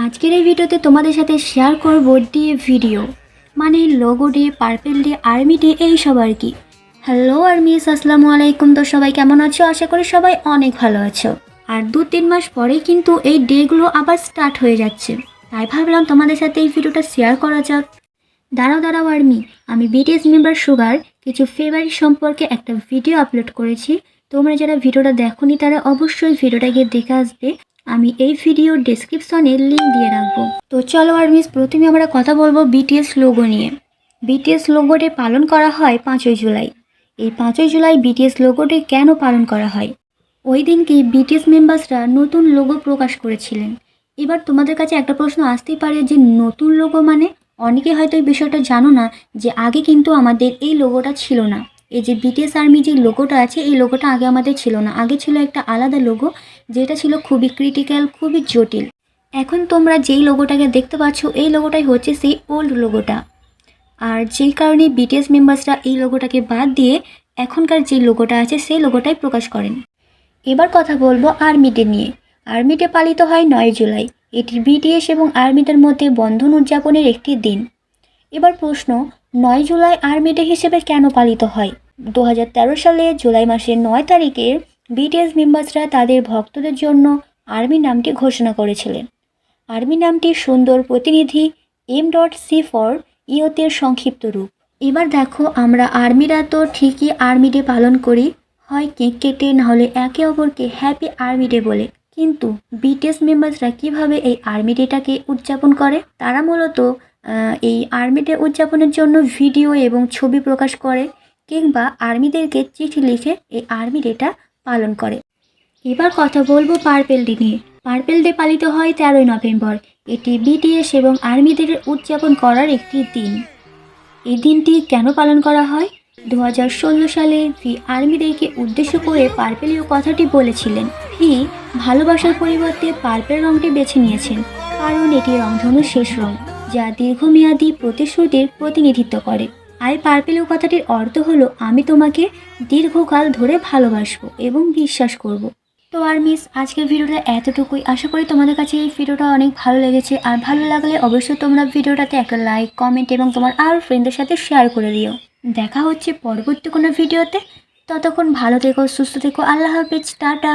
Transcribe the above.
আজকের এই ভিডিওতে তোমাদের সাথে শেয়ার করব ডে ভিডিও মানে logo day, purple day, army day এইসব আর কি। হ্যালো আর্মিস, আসসালামু আলাইকুম। তো সবাই কেমন আছো? আশা করি সবাই অনেক ভালো আছো। আর 2-3 মাস পরেই কিন্তু এই ডেগুলো আবার স্টার্ট হয়ে যাচ্ছে, তাই ভাবলাম তোমাদের সাথে এই ভিডিওটা শেয়ার করা যাক। দাঁড়াও আর্মি, আমি বিটিএস মেম্বার সুগার কিছু ফেভারিট সম্পর্কে একটা ভিডিও আপলোড করেছি। তোমরা যারা ভিডিওটা দেখোনি তারা অবশ্যই ভিডিওটা গিয়ে দেখে আসবে। আমি এই ভিডিওর ডেসক্রিপশনে লিঙ্ক দিয়ে রাখবো। তো চলো আর্মিস, প্রথমে আমরা কথা বলবো বিটিএস লোগো নিয়ে। বিটিএস লোগো ডে পালন করা হয় 5ই জুলাই। এই 5ই জুলাই বিটিএস লোগো ডে কেন পালন করা হয়? ওই দিনকে বিটিএস মেম্বার্সরা নতুন লোগো প্রকাশ করেছিলেন। এবার তোমাদের কাছে একটা প্রশ্ন আসতেই পারে যে নতুন লোগো মানে? অনেকে হয়তো এই বিষয়টা জানো না যে আগে কিন্তু আমাদের এই লোগোটা ছিল না। এই যে বিটিএস আর্মি যে লোগোটা আছে, এই লোগোটা আগে আমাদের ছিল না। আগে ছিল একটা আলাদা লোগো, যেটা ছিল খুবই ক্রিটিক্যাল, খুবই জটিল। এখন তোমরা যেই লোগোটাকে দেখতে পাচ্ছ, এই লোগোটাই হচ্ছে সেই ওল্ড লোগোটা। আর যেই কারণে বিটিএস মেম্বার্সরা এই লোগোটাকে বাদ দিয়ে এখনকার যে লোগোটা আছে সেই লোগোটাই প্রকাশ করেন। এবার কথা বলবো আর্মি ডে নিয়ে। আর্মি ডে পালিত হয় 9 জুলাই। এটি বিটিএস এবং আর্মিদের মধ্যে বন্ধন উদযাপনের একটি দিন। এবার প্রশ্ন, 9 জুলাই আর্মি ডে হিসেবে কেন পালিত হয়? 2013 সালে জুলাই মাসের 9 তারিখে বিটিএস মেম্বার্সরা তাদের ভক্তদের জন্য আর্মি নামটি ঘোষণা করেছিলেন। আর্মি নামটি সুন্দর প্রতিনিধি M.C ফর ইয়তের সংক্ষিপ্ত রূপ। এবার দেখো, আমরা আর্মিরা তো ঠিকই আর্মি ডে পালন করি, হয় কেক কেটে, নাহলে একে অপরকে হ্যাপি আর্মি ডে বলে। কিন্তু বিটিএস মেম্বার্সরা কিভাবে এই আর্মি ডেটাকে উদযাপন করে? তারা মূলত এই আর্মি ডে উদযাপনের জন্য ভিডিও এবং ছবি প্রকাশ করে, কিংবা আর্মিদেরকে চিঠি লিখে এই আর্মি ডেটা পালন করে। এবার কথা বলবো পার্পেল ডে নিয়ে। পার্পেল ডে পালিত হয় 13ই নভেম্বর। এটি বিটিএস এবং আর্মিদের উদযাপন করার একটি দিন। এই দিনটি কেন পালন করা হয়? 2016 সালে ভি আর্মিদেরকে উদ্দেশ্য করে পার্পেলীয় কথাটি বলেছিলেন। ভি ভালোবাসার পরিবর্তে পার্পেল রঙটি বেছে নিয়েছেন, কারণ এটি রংধনুর শেষ রং, যা দীর্ঘমেয়াদী প্রতিশ্রুতির প্রতিনিধিত্ব করে। আর পার্পেলীয় কথাটির অর্থ হলো, আমি তোমাকে দীর্ঘকাল ধরে ভালোবাসবো এবং বিশ্বাস করব। তো আর্মিস, আজকের ভিডিওটা এতটুকুই। আশা করি তোমাদের কাছে এই ভিডিওটা অনেক ভালো লেগেছে। আর ভালো লাগলে অবশ্যই তোমরা ভিডিওটাতে একটা লাইক, কমেন্ট এবং তোমার আর ফ্রেন্ডদের সাথে শেয়ার করে দিও। দেখা হচ্ছে পরবর্তী কোনো ভিডিওতে। ততক্ষণ ভালো থেকো, সুস্থ থেকো। আল্লাহ হাফেজ, টাটা।